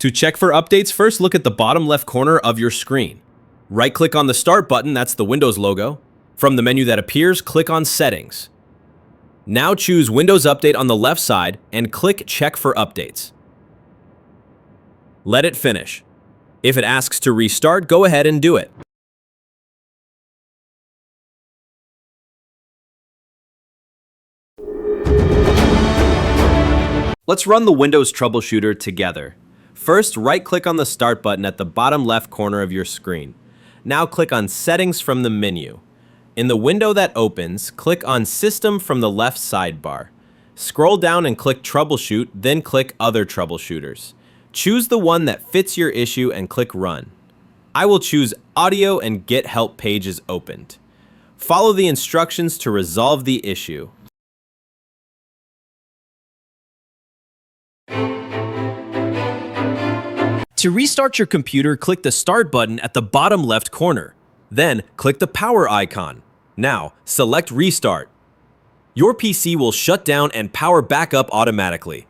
To check for updates, first look at the bottom left corner of your screen. Right-click on the Start button, that's the Windows logo. From the menu that appears, click on Settings. Now choose Windows Update on the left side and click Check for Updates. Let it finish. If it asks to restart, go ahead and do it. Let's run the Windows Troubleshooter together. First, right-click on the Start button at the bottom left corner of your screen. Now click on Settings from the menu. In the window that opens, click on System from the left sidebar. Scroll down and click Troubleshoot, then click Other Troubleshooters. Choose the one that fits your issue and click Run. I will choose Audio and Get Help pages opened. Follow the instructions to resolve the issue. To restart your computer, click the Start button at the bottom left corner. Then, click the power icon. Now, select Restart. Your PC will shut down and power back up automatically.